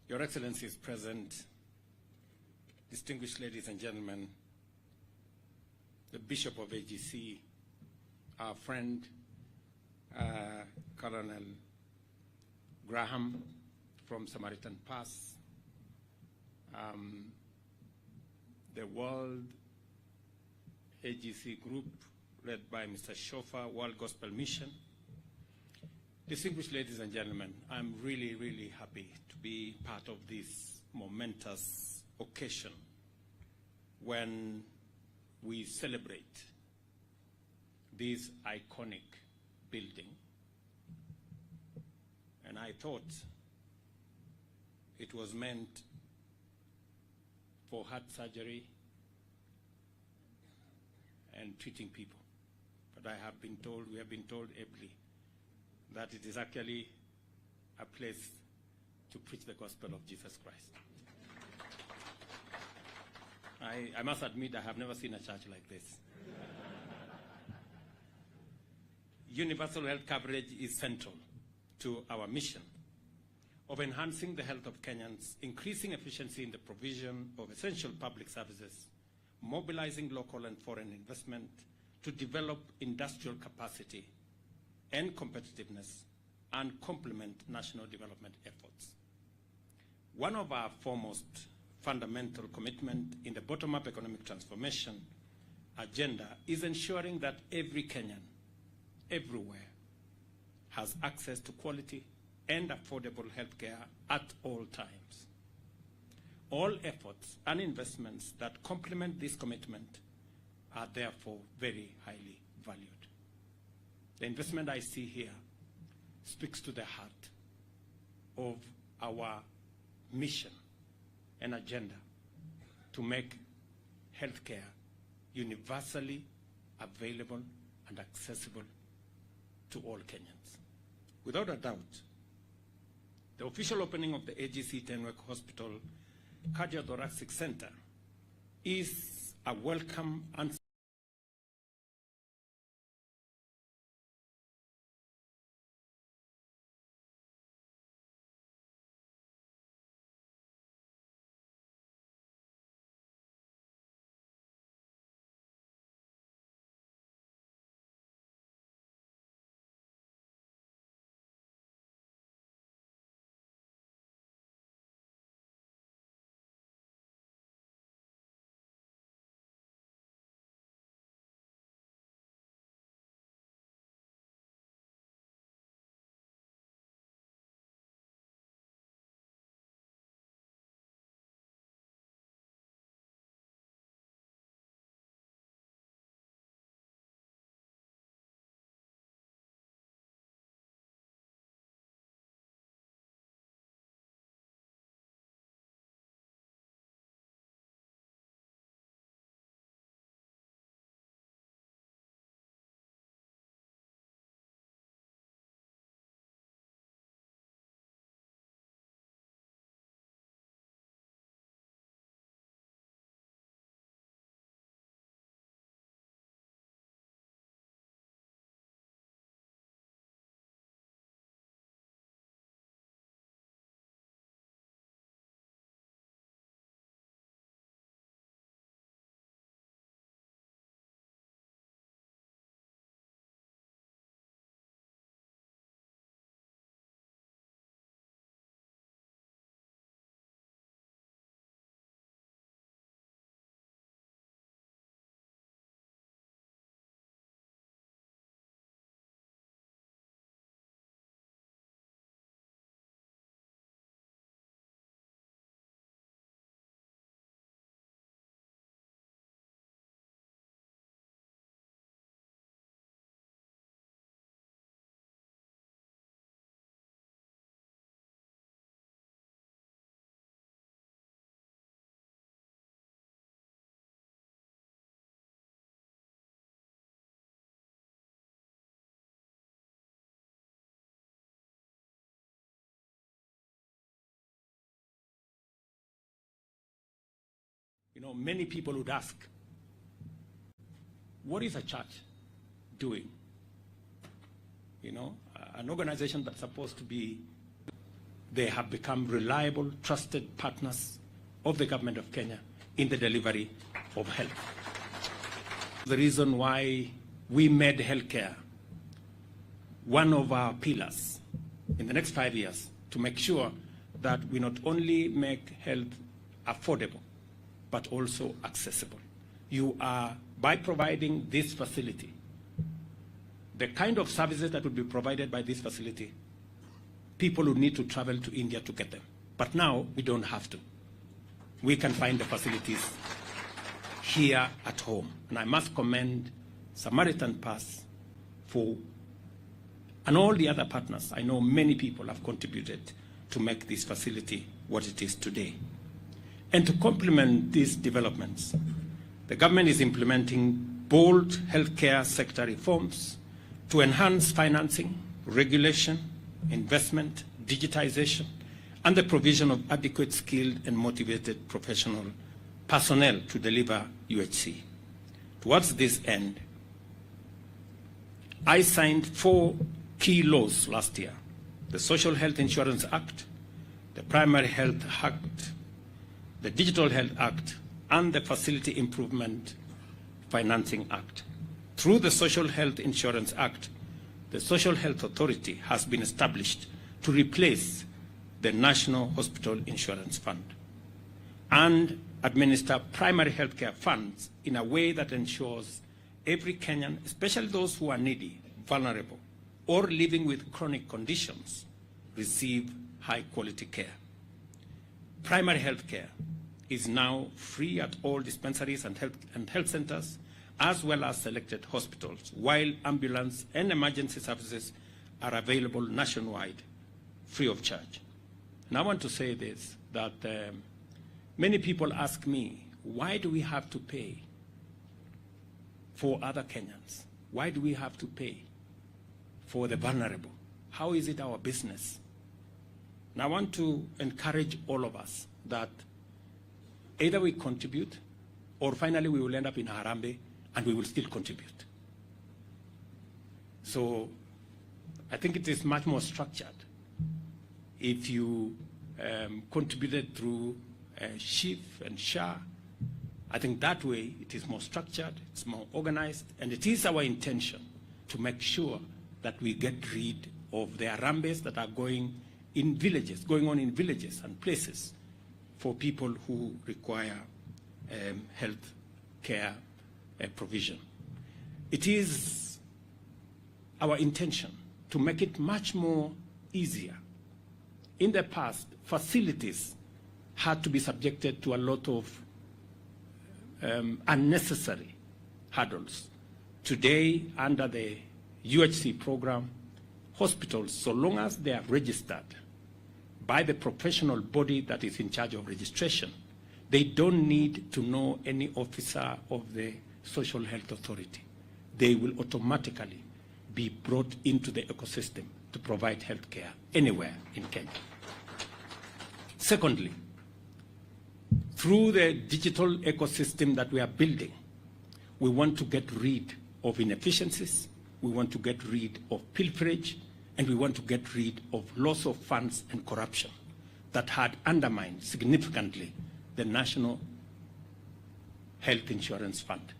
Your Excellencies present, distinguished ladies and gentlemen, the Bishop of AGC, our friend, Colonel Graham from Samaritan Pass, the World AGC Group led by Mr. Shofa, World Gospel Mission. Distinguished ladies and gentlemen, I'm really, really happy to be part of this momentous occasion when we celebrate this iconic building. And I thought it was meant for heart surgery and treating people. But I have been told, we have been told ably, that it is actually a place to preach the gospel of Jesus Christ. I must admit I have never seen a church like this. Universal health coverage is central to our mission of enhancing the health of Kenyans, increasing efficiency in the provision of essential public services, mobilizing local and foreign investment to develop industrial capacity and competitiveness and complement national development efforts. One of our foremost fundamental commitment in the bottom-up economic transformation agenda is ensuring that every Kenyan, everywhere, has access to quality and affordable healthcare at all times. All efforts and investments that complement this commitment are therefore very highly valued. The investment I see here speaks to the heart of our mission and agenda to make healthcare universally available and accessible to all Kenyans. Without a doubt, the official opening of the AGC Tenwek Hospital Cardiothoracic Center is a welcome and many people would ask, what is a church doing? An organization that's supposed to be they have become reliable, trusted partners of the government of Kenya in the delivery of health. The reason why we made healthcare one of our pillars in the next 5 years to make sure that we not only make health affordable, but also accessible. You are, by providing this facility, the kind of services that would be provided by this facility, people would need to travel to India to get them. But now we don't have to. We can find the facilities here at home. And I must commend Samaritan Pass and all the other partners. I know many people have contributed to make this facility what it is today. And to complement these developments, the government is implementing bold healthcare sector reforms to enhance financing, regulation, investment, digitization, and the provision of adequate skilled and motivated professional personnel to deliver UHC. Towards this end, I signed 4 key laws last year: the Social Health Insurance Act, the Primary Health Act, the Digital Health Act, and the Facility Improvement Financing Act. Through the Social Health Insurance Act, the Social Health Authority has been established to replace the National Hospital Insurance Fund and administer primary healthcare funds in a way that ensures every Kenyan, especially those who are needy, vulnerable, or living with chronic conditions, receive high-quality care. Primary health care is now free at all dispensaries and health centers, as well as selected hospitals, while ambulance and emergency services are available nationwide, free of charge. And I want to say this, that many people ask me, why do we have to pay for other Kenyans? Why do we have to pay for the vulnerable? How is it our business? And I want to encourage all of us that either we contribute or finally we will end up in Harambee and we will still contribute. So I think it is much more structured. If you contributed through SHIF and SHA, I think that way it is more structured, it's more organized, and it is our intention to make sure that we get rid of the Harambees that are going on in villages and places for people who require health care provision. It is our intention to make it much more easier. In the past, facilities had to be subjected to a lot of unnecessary hurdles. Today, under the UHC program, hospitals, so long as they are registered by the professional body that is in charge of registration, they don't need to know any officer of the Social Health Authority. They will automatically be brought into the ecosystem to provide health care anywhere in Kenya. Secondly, through the digital ecosystem that we are building, we want to get rid of inefficiencies, we want to get rid of pilferage, and we want to get rid of loss of funds and corruption that had undermined significantly the National Health Insurance Fund.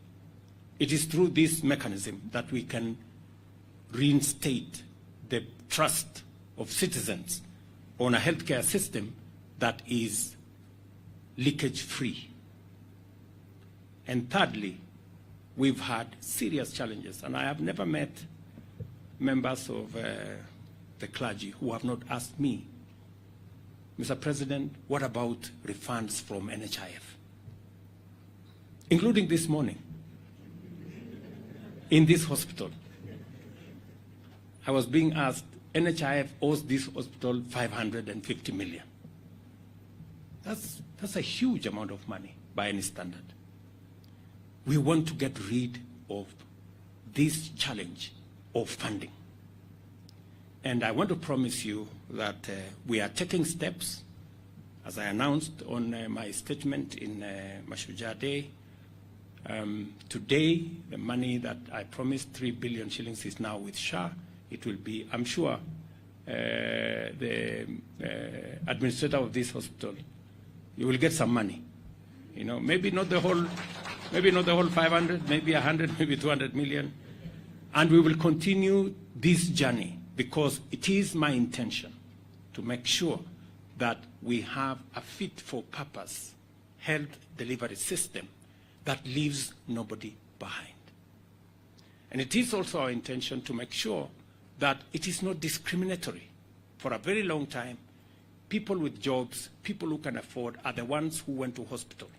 It is through this mechanism that we can reinstate the trust of citizens on a healthcare system that is leakage-free. And thirdly, we've had serious challenges, and I have never met members of the clergy who have not asked me, Mr. President, what about refunds from NHIF? Including this morning, in this hospital, I was being asked, NHIF owes this hospital 550 million. That's a huge amount of money by any standard. We want to get rid of this challenge of funding. And I want to promise you that we are taking steps, as I announced on my statement in Mashujaa Day. Today, the money that I promised, 3 billion shillings, is now with SHA. It will be, I'm sure, the administrator of this hospital, you will get some money. You know, maybe not the whole 500, maybe 100, maybe 200 million. And we will continue this journey because it is my intention to make sure that we have a fit-for-purpose health delivery system that leaves nobody behind. And it is also our intention to make sure that it is not discriminatory. For a very long time, people with jobs, people who can afford, are the ones who went to hospital.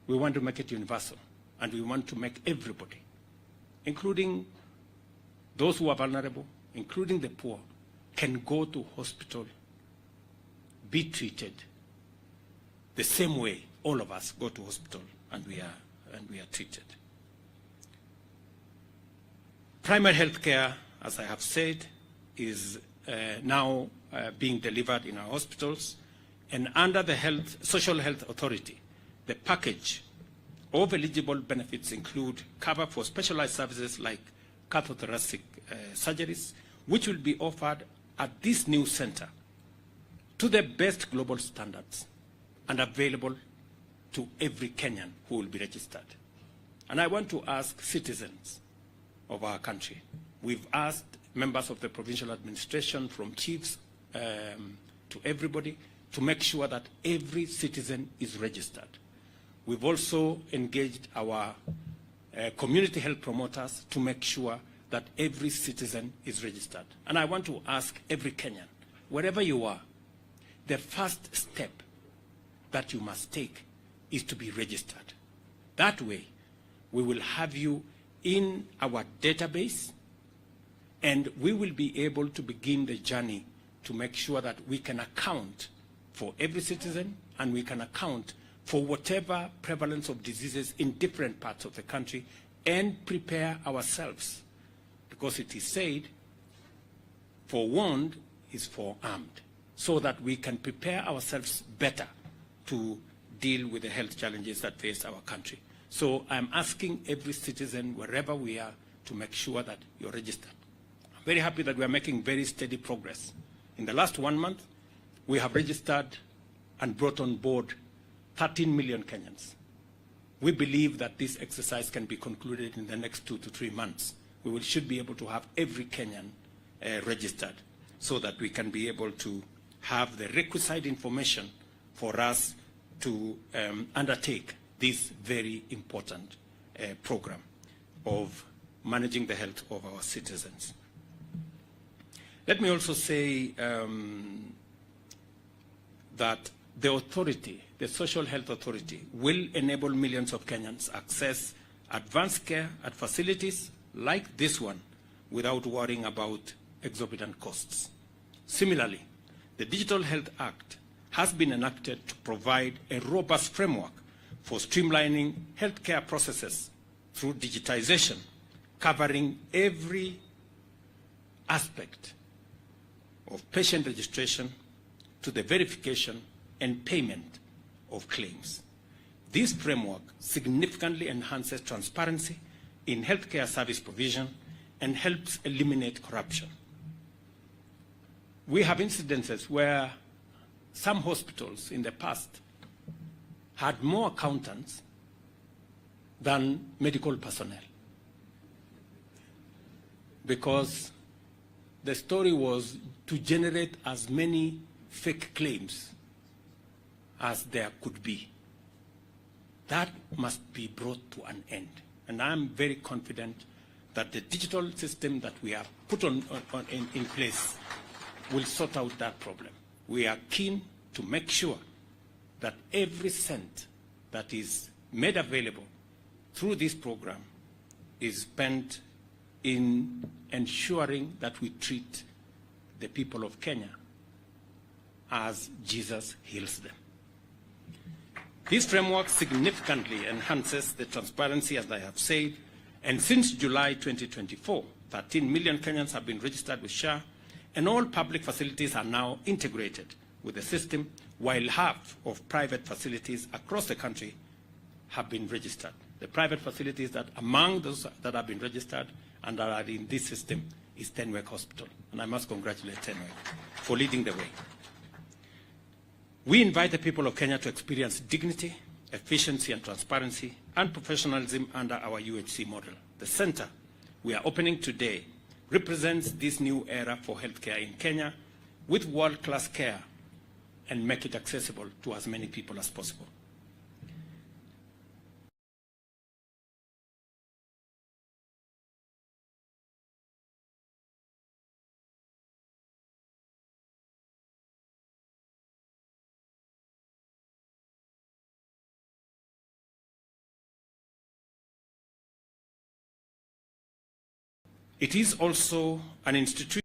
We want to make it universal, and we want to make everybody, including those who are vulnerable, including the poor, can go to hospital, be treated the same way all of us go to hospital and we are treated. Primary health care, as I have said, is now being delivered in our hospitals, and under the Social Health Authority, the package of eligible benefits include cover for specialized services like cardiothoracic surgeries, which will be offered at this new center to the best global standards and available to every Kenyan who will be registered. And I want to ask citizens of our country. We've asked members of the provincial administration, from chiefs to everybody, to make sure that every citizen is registered. We've also engaged our community health promoters to make sure that every citizen is registered. And I want to ask every Kenyan, wherever you are, the first step that you must take is to be registered. That way, we will have you in our database, and we will be able to begin the journey to make sure that we can account for every citizen, and we can account for whatever prevalence of diseases in different parts of the country, and prepare ourselves. Because it is said, forewarned is forearmed, so that we can prepare ourselves better to deal with the health challenges that face our country. So I'm asking every citizen, wherever we are, to make sure that you're registered. I'm very happy that we are making very steady progress. In the last 1 month, we have registered and brought on board 13 million Kenyans. We believe that this exercise can be concluded in the next 2 to 3 months. We should be able to have every Kenyan registered, so that we can be able to have the requisite information for us to undertake this very important program of managing the health of our citizens. Let me also say that the authority, the Social Health Authority, will enable millions of Kenyans access advanced care at facilities like this one without worrying about exorbitant costs. Similarly, the Digital Health Act has been enacted to provide a robust framework for streamlining healthcare processes through digitization, covering every aspect of patient registration to the verification and payment of claims. This framework significantly enhances transparency in healthcare service provision and helps eliminate corruption. We have incidences where some hospitals in the past had more accountants than medical personnel, because the story was to generate as many fake claims as there could be. That must be brought to an end. And I'm very confident that the digital system that we have put in place will sort out that problem. We are keen to make sure that every cent that is made available through this program is spent in ensuring that we treat the people of Kenya as Jesus heals them. This framework significantly enhances the transparency, as I have said, and since July 2024, 13 million Kenyans have been registered with SHA, and all public facilities are now integrated with the system, while half of private facilities across the country have been registered. The private facilities that among those that have been registered and are in this system is Tenwek Hospital, and I must congratulate Tenwek for leading the way. We invite the people of Kenya to experience dignity, efficiency and transparency, and professionalism under our UHC model. The center we are opening today represents this new era for healthcare in Kenya with world-class care and make it accessible to as many people as possible. It is also an institution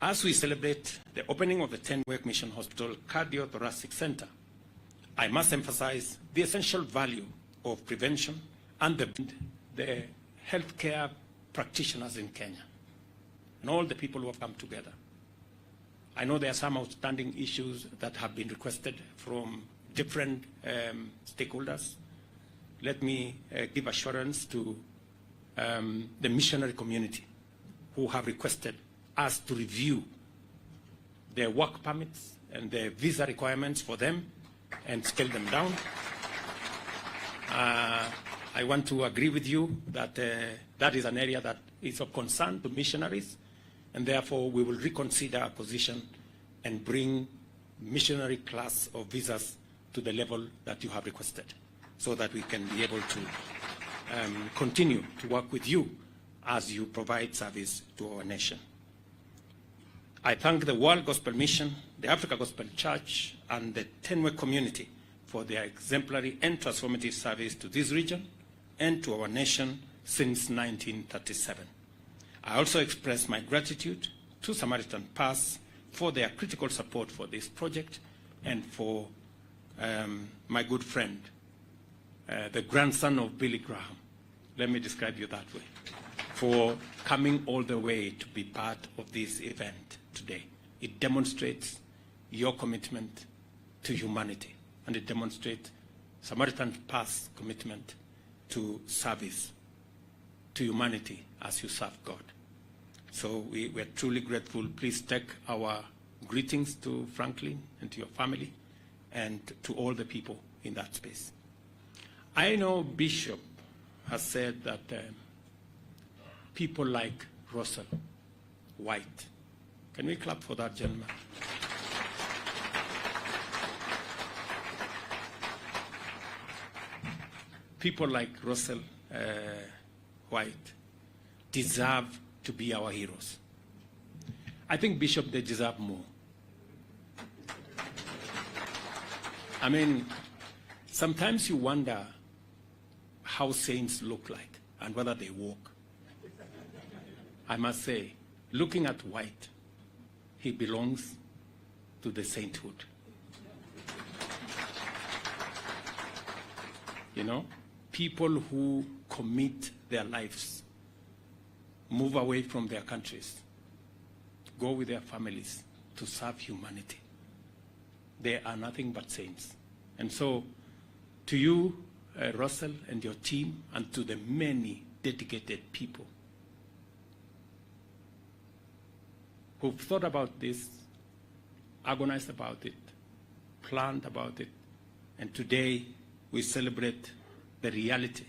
as we celebrate the opening of the Tenwek Mission Hospital Cardiothoracic Center. I must emphasize the essential value of prevention and the healthcare practitioners in Kenya and all the people who have come together. I know there are some outstanding issues that have been requested from different stakeholders. Let me give assurance to the missionary community who have requested us to review their work permits and the visa requirements for them and scale them down. I want to agree with you that that is an area that is of concern to missionaries, and therefore we will reconsider our position and bring missionary class of visas to the level that you have requested, so that we can be able to continue to work with you as you provide service to our nation. I thank the World Gospel Mission, the Africa Gospel Church, and the Tenwek community for their exemplary and transformative service to this region and to our nation since 1937. I also express my gratitude to Samaritan Pass for their critical support for this project and for my good friend, the grandson of Billy Graham, let me describe you that way, for coming all the way to be part of this event today. It demonstrates your commitment to humanity, and it demonstrates Samaritan Pass commitment to service to humanity as you serve God. So we're truly grateful. Please take our greetings to Franklin and to your family and to all the people in that space. I know Bishop has said that people like Russell White. Can we clap for that gentleman? People like Russell White deserve to be our heroes. I think, Bishop, they deserve more. I mean, sometimes you wonder how saints look like and whether they walk. I must say, looking at White, he belongs to the sainthood. You know, people who commit their lives, move away from their countries, go with their families to serve humanity. They are nothing but saints. And so, to you, Russell, and your team, and to the many dedicated people who've thought about this, agonized about it, planned about it, and today we celebrate the reality.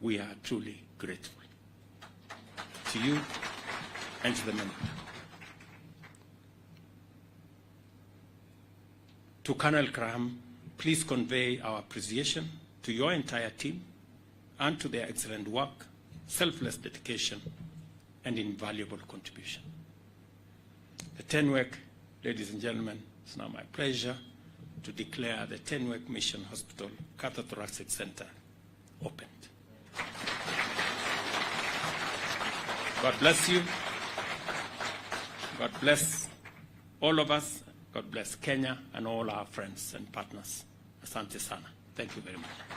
We are truly grateful to you and to the men. To Colonel Graham, please convey our appreciation to your entire team and to their excellent work, selfless dedication, and invaluable contribution. The Tenwek, ladies and gentlemen, it's now my pleasure to declare the Tenwek Mission Hospital Cardiothoracic Center opened. God bless you. God bless all of us. God bless Kenya and all our friends and partners. Asante sana. Thank you very much.